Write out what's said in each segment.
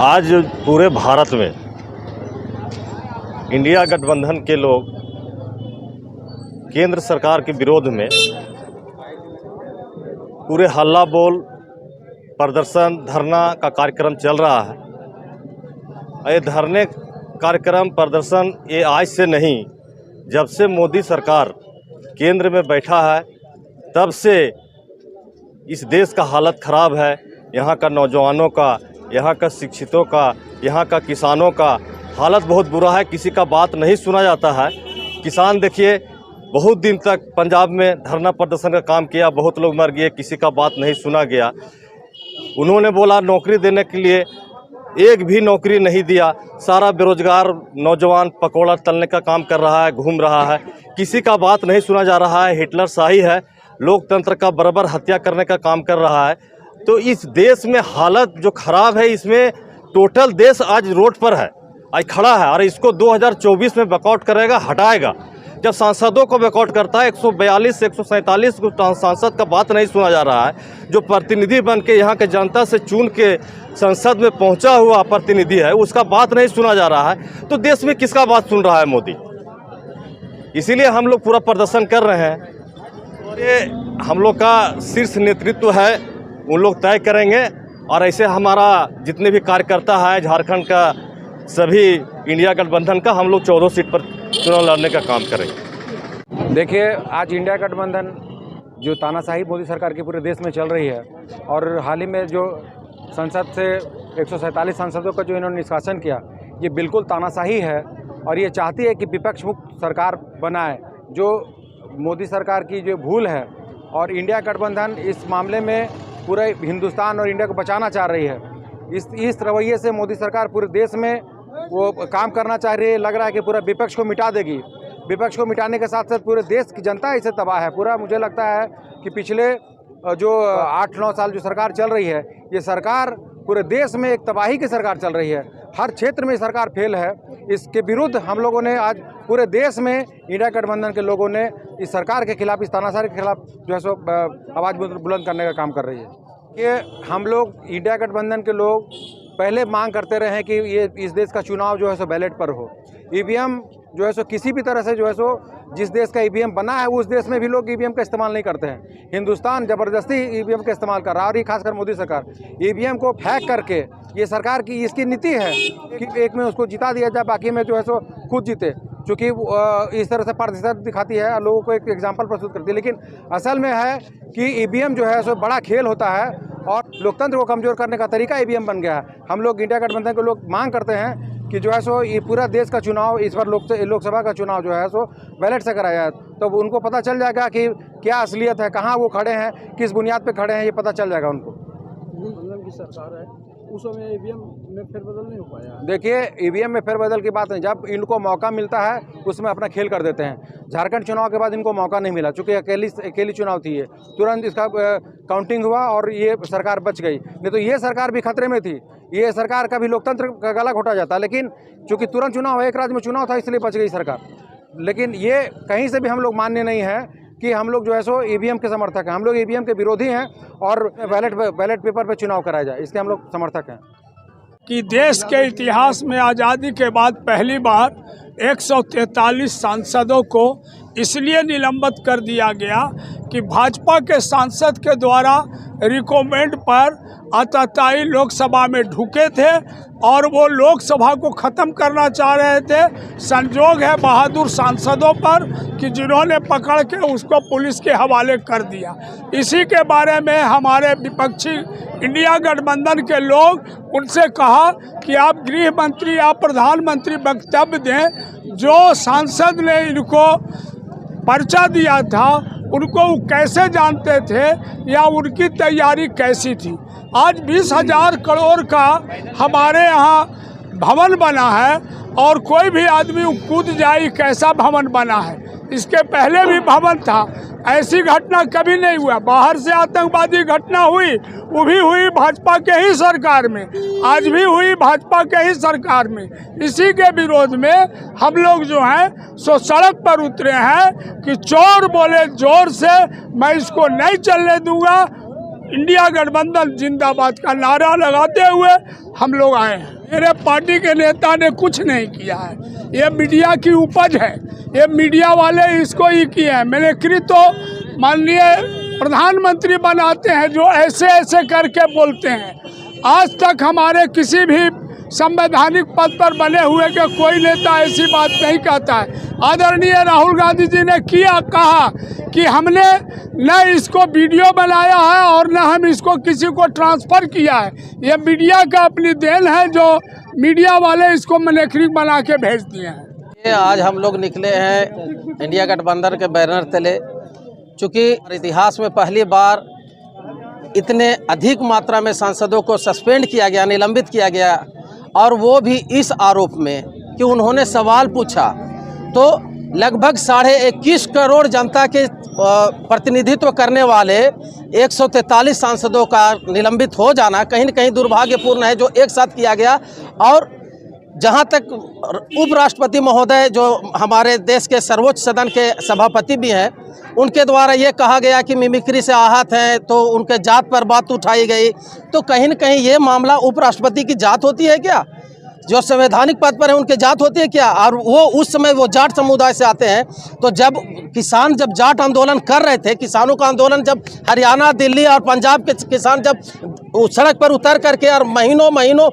आज पूरे भारत में इंडिया गठबंधन के लोग केंद्र सरकार के विरोध में पूरे हल्ला बोल प्रदर्शन धरना का कार्यक्रम चल रहा है। ये धरने कार्यक्रम प्रदर्शन ये आज से नहीं, जब से मोदी सरकार केंद्र में बैठा है तब से इस देश का हालत ख़राब है। यहाँ का नौजवानों का, यहाँ का शिक्षितों का, यहाँ का किसानों का हालत बहुत बुरा है। किसी का बात नहीं सुना जाता है। किसान देखिए बहुत दिन तक पंजाब में धरना प्रदर्शन का काम किया, बहुत लोग मर गए, किसी का बात नहीं सुना गया। उन्होंने बोला नौकरी देने के लिए, एक भी नौकरी नहीं दिया। सारा बेरोजगार नौजवान पकौड़ा तलने का काम कर रहा है, घूम रहा है, किसी का बात नहीं सुना जा रहा है। हिटलर शाही है, लोकतंत्र का बराबर हत्या करने का काम कर रहा है। तो इस देश में हालत जो खराब है, इसमें टोटल देश आज रोड पर है, आज खड़ा है। और इसको 2024 में बैकआउट करेगा, हटाएगा। जब सांसदों को बैकआउट करता है, 142 से 147 सांसद का बात नहीं सुना जा रहा है। जो प्रतिनिधि बन के यहाँ के जनता से चुन के संसद में पहुँचा हुआ प्रतिनिधि है, उसका बात नहीं सुना जा रहा है। तो देश में किसका बात सुन रहा है मोदी? इसीलिए हम लोग पूरा प्रदर्शन कर रहे हैं। ये हम लोग का शीर्ष नेतृत्व है, उन लोग तय करेंगे। और ऐसे हमारा जितने भी कार्यकर्ता है झारखंड का, सभी इंडिया गठबंधन का, हम लोग 14 सीट पर चुनाव लड़ने का काम करेंगे। देखिए, आज इंडिया गठबंधन जो तानाशाही मोदी सरकार की पूरे देश में चल रही है, और हाल ही में जो संसद से 147 सांसदों का जो इन्होंने निष्कासन किया, ये बिल्कुल तानाशाही है। और ये चाहती है कि विपक्ष मुक्त सरकार बनाए, जो मोदी सरकार की जो भूल है। और इंडिया गठबंधन इस मामले में पूरे हिंदुस्तान और इंडिया को बचाना चाह रही है। इस रवैये से मोदी सरकार पूरे देश में वो काम करना चाह रही है। लग रहा है कि पूरा विपक्ष को मिटा देगी। विपक्ष को मिटाने के साथ साथ पूरे देश की जनता इससे तबाह है। पूरा मुझे लगता है कि पिछले जो 8-9 साल जो सरकार चल रही है, ये सरकार पूरे देश में एक तबाही की सरकार चल रही है। हर क्षेत्र में सरकार फेल है। इसके विरुद्ध हम लोगों ने आज पूरे देश में इंडिया गठबंधन के लोगों ने इस सरकार के खिलाफ, इस तानाशाही के खिलाफ जो है सो आवाज़ बुलंद करने का काम कर रही है। कि हम लोग इंडिया गठबंधन के लोग पहले मांग करते रहे हैं कि ये इस देश का चुनाव जो है सो बैलेट पर हो। ईवीएम जो है सो किसी भी तरह से जो है सो जिस देश का ईवीएम बना है, उस देश में भी लोग ईवीएम का इस्तेमाल नहीं करते हैं। हिंदुस्तान ज़बरदस्ती ईवीएम का इस्तेमाल कर रहा है, और ये खासकर मोदी सरकार ईवीएम को हैक करके, ये सरकार की इसकी नीति है कि एक में उसको जिता दिया जाए, बाकी में जो है सो खुद जीते। चूँकि इस तरह से पारदर्शिता दिखाती है, लोगों को एक एग्जाम्पल प्रस्तुत करती है। लेकिन असल में है कि ईवीएम जो है सो बड़ा खेल होता है, और लोकतंत्र को कमज़ोर करने का तरीका ईवीएम बन गया है। हम लोग इंडिया गठबंधन के लोग मांग करते हैं कि जो है सो ये पूरा देश का चुनाव, इस बार लोकसभा का चुनाव जो है सो बैलेट से कराया जाए। तो उनको पता चल जाएगा कि क्या असलियत है, कहाँ वो खड़े हैं, किस बुनियाद पे खड़े हैं, ये पता चल जाएगा उनको। की सरकार है, उस समय ईवीएम में फेरबदल नहीं हो पाया। देखिए, ईवीएम में फेरबदल की बात नहीं, जब इनको मौका मिलता है उसमें अपना खेल कर देते हैं। झारखंड चुनाव के बाद इनको मौका नहीं मिला, चूँकि अकेली चुनाव थी ये, तुरंत इसका काउंटिंग हुआ और ये सरकार बच गई। नहीं तो ये सरकार भी खतरे में थी। ये सरकार का भी लोकतंत्र का गला घोटा जाता, लेकिन चूँकि तुरंत चुनाव, एक राज्य में चुनाव था, इसलिए बच गई सरकार। लेकिन ये कहीं से भी हम लोग मान्य नहीं है कि हम लोग जो है सो ईवीएम के समर्थक हैं। हम लोग ईवीएम के विरोधी हैं, और बैलेट पेपर पे चुनाव कराया जाए, इसके हम लोग समर्थक हैं। कि देश के इतिहास में आज़ादी के बाद पहली बार 143 सांसदों को इसलिए निलंबित कर दिया गया कि भाजपा के सांसद के द्वारा रिकमेंड पर आतताई लोकसभा में ढुके थे, और वो लोकसभा को ख़त्म करना चाह रहे थे। संजोग है बहादुर सांसदों पर कि जिन्होंने पकड़ के उसको पुलिस के हवाले कर दिया। इसी के बारे में हमारे विपक्षी इंडिया गठबंधन के लोग उनसे कहा कि आप गृह मंत्री या प्रधानमंत्री वक्तव्य दें। जो सांसद ने इनको पर्चा दिया था, उनको कैसे जानते थे या उनकी तैयारी कैसी थी? आज 20,000 करोड़ का हमारे यहाँ भवन बना है, और कोई भी आदमी कूद जाए कैसा भवन बना है। इसके पहले भी भवन था, ऐसी घटना कभी नहीं हुआ। बाहर से आतंकवादी घटना हुई, वो भी हुई भाजपा के ही सरकार में, आज भी हुई भाजपा के ही सरकार में। इसी के विरोध में हम लोग जो हैं सो सड़क पर उतरे हैं कि चोर बोले जोर से, मैं इसको नहीं चलने दूंगा। इंडिया गठबंधन जिंदाबाद का नारा लगाते हुए हम लोग आए हैं। मेरे पार्टी के नेता ने कुछ नहीं किया है, ये मीडिया की उपज है, ये मीडिया वाले इसको ही किए हैं। मिमिक्री तो माननीय प्रधानमंत्री बनाते हैं जो ऐसे ऐसे करके बोलते हैं। आज तक हमारे किसी भी संवैधानिक पद पर बने हुए के कोई नेता ऐसी बात नहीं कहता है। आदरणीय राहुल गांधी जी ने कहा कि हमने न इसको वीडियो बनाया है और न हम इसको किसी को ट्रांसफ़र किया है, ये मीडिया का अपनी देन है जो मीडिया वाले इसको मिमिक्री बना के भेज दिए हैं। आज हम लोग निकले हैं इंडिया गठबंधन के बैनर तले, चूँकि इतिहास में पहली बार इतने अधिक मात्रा में सांसदों को सस्पेंड किया गया, निलंबित किया गया, और वो भी इस आरोप में कि उन्होंने सवाल पूछा। तो लगभग 21.5 करोड़ जनता के प्रतिनिधित्व करने वाले 143 सांसदों का निलंबित हो जाना कहीं न कहीं दुर्भाग्यपूर्ण है, जो एक साथ किया गया। और जहां तक उपराष्ट्रपति महोदय जो हमारे देश के सर्वोच्च सदन के सभापति भी हैं, उनके द्वारा ये कहा गया कि मिमिक्री से आहत हैं, तो उनके जात पर बात उठाई गई। तो कहीं न कहीं ये मामला उपराष्ट्रपति की जात होती है क्या? जो संवैधानिक पद पर है उनके जात होती है क्या? और वो उस समय वो जाट समुदाय से आते हैं। तो जब किसान जब जाट आंदोलन कर रहे थे, किसानों का आंदोलन जब हरियाणा, दिल्ली और पंजाब के किसान जब सड़क पर उतर करके और महीनों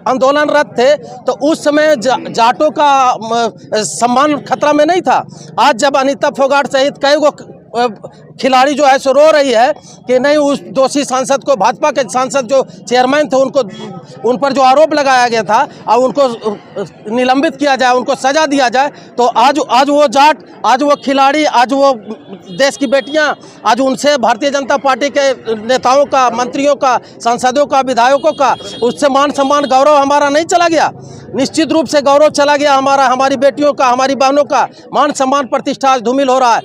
आंदोलनरत थे, तो उस समय जाटों का सम्मान खतरा में नहीं था। आज जब अनीता फोगाट सहित कई गो खिलाड़ी जो है सो रो रही है कि नहीं, उस दोषी सांसद को, भाजपा के सांसद जो चेयरमैन थे, उन पर जो आरोप लगाया गया था और उनको निलंबित किया जाए, उनको सजा दिया जाए, तो आज वो जाट, आज वो खिलाड़ी, आज वो देश की बेटियां, आज उनसे भारतीय जनता पार्टी के नेताओं का, मंत्रियों का, सांसदों का, विधायकों का, उससे मान सम्मान, गौरव हमारा नहीं चला गया। निश्चित रूप से गौरव चला गया हमारा, हमारी बेटियों का, हमारी बहनों का मान सम्मान, प्रतिष्ठा आज धूमिल हो रहा है।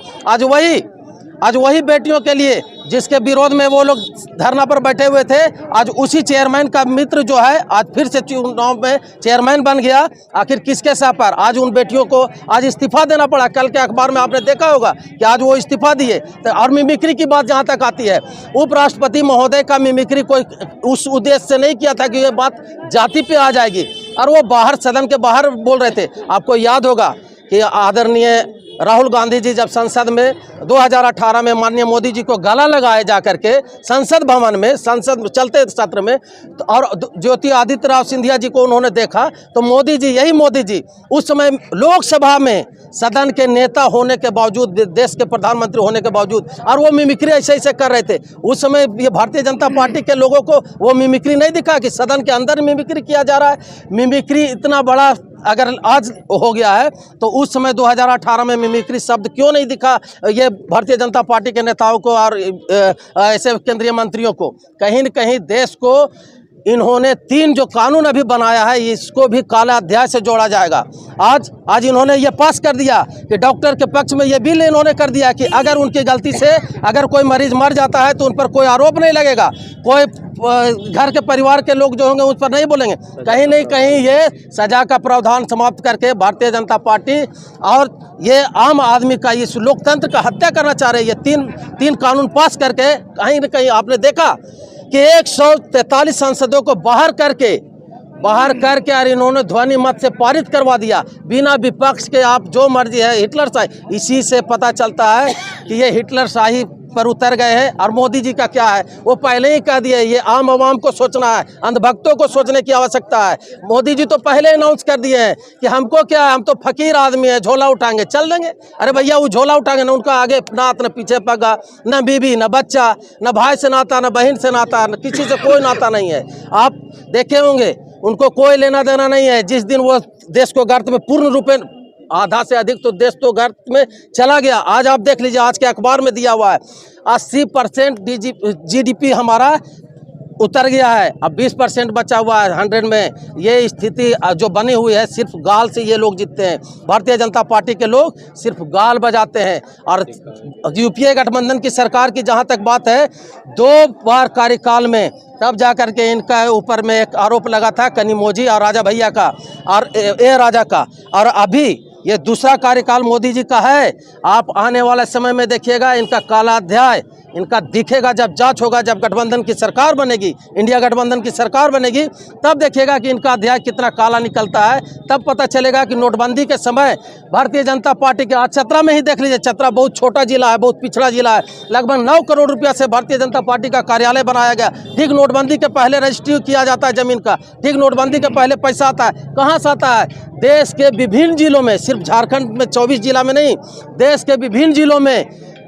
आज वही बेटियों के लिए जिसके विरोध में वो लोग धरना पर बैठे हुए थे, आज उसी चेयरमैन का मित्र जो है आज फिर से चुनाव में चेयरमैन बन गया। आखिर किसके सह पर? आज उन बेटियों को आज इस्तीफा देना पड़ा। कल के अखबार में आपने देखा होगा कि आज वो इस्तीफा दिए। तो और मिमिक्री की बात जहाँ तक आती है, उपराष्ट्रपति महोदय का मिमिक्री कोई उस उद्देश्य से नहीं किया था कि ये बात जाति पे आ जाएगी, और वो बाहर, सदन के बाहर बोल रहे थे। आपको याद होगा कि आदरणीय राहुल गांधी जी जब संसद में 2018 में माननीय मोदी जी को गला लगाए जा करके संसद भवन में, संसद चलते सत्र में, और ज्योति आदित्य राव सिंधिया जी को उन्होंने देखा, तो मोदी जी उस समय लोकसभा में सदन के नेता होने के बावजूद, देश के प्रधानमंत्री होने के बावजूद, और वो मिमिक्री ऐसे कर रहे थे। उस समय ये भारतीय जनता पार्टी के लोगों को वो मिमिक्री नहीं दिखा कि सदन के अंदर मिमिक्री किया जा रहा है। मिमिक्री इतना बड़ा अगर आज हो गया है, तो उस समय 2018 में मिमिक्री शब्द क्यों नहीं दिखा ये भारतीय जनता पार्टी के नेताओं को और ऐसे केंद्रीय मंत्रियों को? कहीं न कहीं देश को इन्होंने 3 जो कानून अभी बनाया है, इसको भी काला अध्याय से जोड़ा जाएगा। आज इन्होंने ये पास कर दिया कि डॉक्टर के पक्ष में ये बिल इन्होंने कर दिया कि अगर उनकी गलती से अगर कोई मरीज मर जाता है तो उन पर कोई आरोप नहीं लगेगा, कोई घर के परिवार के लोग जो होंगे उस पर नहीं बोलेंगे। कहीं नहीं कहीं ये सजा का प्रावधान समाप्त करके भारतीय जनता पार्टी और ये आम आदमी का, इस लोकतंत्र का हत्या करना चाह रही है। तीन कानून पास करके कहीं न कहीं आपने देखा कि 143 सांसदों को बाहर करके और इन्होंने ध्वनि मत से पारित करवा दिया, बिना विपक्ष के। आप जो मर्जी है, हिटलर शाही, इसी से पता चलता है कि ये हिटलर शाही पर उतर गए हैं। और मोदी जी का क्या है, वो पहले ही कह दिए, ये आम आवाम को सोचना है, अंधभक्तों को सोचने की आवश्यकता है। मोदी जी तो पहले अनाउंस कर दिए हैं कि हमको क्या है, हम तो फकीर आदमी है, झोला उठाएंगे, चल देंगे। अरे भैया, वो झोला उठाएंगे ना, उनका आगे नात न पीछे पगा, न बीबी न बच्चा, न भाई से नाता, न बहन से नाता, न किसी से कोई नाता नहीं है। आप देखे होंगे, उनको कोई लेना देना नहीं है। जिस दिन वो देश को गर्त में पूर्ण रूपेण, आधा से अधिक तो देश तो गर्त में चला गया। आज आप देख लीजिए, आज के अखबार में दिया हुआ है 80% GDP हमारा उतर गया है, अब 20% बचा हुआ है 100 में। ये स्थिति जो बनी हुई है, सिर्फ गाल से ये लोग जीतते हैं। भारतीय जनता पार्टी के लोग सिर्फ गाल बजाते हैं। और यूपीए गठबंधन की सरकार की जहां तक बात है, 2 बार कार्यकाल में तब जा कर के इनका ऊपर में एक आरोप लगा था कनिमोझी और राजा भैया का और ए राजा का, और अभी ये दूसरा कार्यकाल मोदी जी का है। आप आने वाले समय में देखिएगा, इनका काला अध्याय इनका दिखेगा जब जांच होगा, जब गठबंधन की सरकार बनेगी, इंडिया गठबंधन की सरकार बनेगी, तब देखिएगा कि इनका अध्याय कितना काला निकलता है। तब पता चलेगा कि नोटबंदी के समय भारतीय जनता पार्टी के, आज चतरा में ही देख लीजिए, चतरा बहुत छोटा जिला है, बहुत पिछड़ा जिला है, लगभग 9 करोड़ रुपया से भारतीय जनता पार्टी का कार्यालय बनाया गया। ठीक नोटबंदी के पहले रजिस्ट्री किया जाता है जमीन का, ठीक नोटबंदी के पहले पैसा आता है, कहाँ से आता है? देश के विभिन्न जिलों में, सिर्फ झारखंड में 24 जिला में नहीं, देश के विभिन्न जिलों में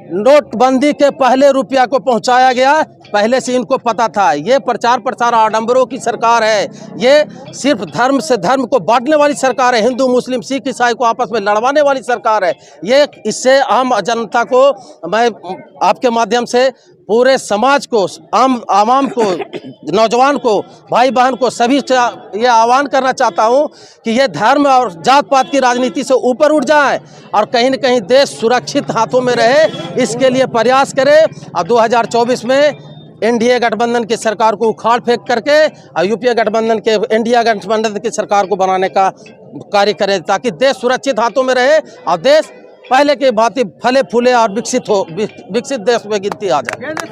नोटबंदी के पहले रुपया को पहुंचाया गया। पहले से इनको पता था। ये प्रचार प्रसार आडंबरों की सरकार है, ये सिर्फ धर्म से धर्म को बांटने वाली सरकार है, हिंदू मुस्लिम सिख ईसाई को आपस में लड़वाने वाली सरकार है। ये इससे आम जनता को, मैं आपके माध्यम से पूरे समाज को, आवाम को, नौजवान को, भाई बहन को, सभी से ये आह्वान करना चाहता हूँ कि ये धर्म और जात पात की राजनीति से ऊपर उठ जाए और कहीं न कहीं देश सुरक्षित हाथों में रहे, इसके लिए प्रयास करें। और 2024 में एनडीए गठबंधन की सरकार को उखाड़ फेंक करके और यूपीए गठबंधन के, इंडिया गठबंधन की सरकार को बनाने का कार्य करें, ताकि देश सुरक्षित हाथों में रहे और देश पहले के भांति फले फूले और विकसित देश में गिनती आ जाए।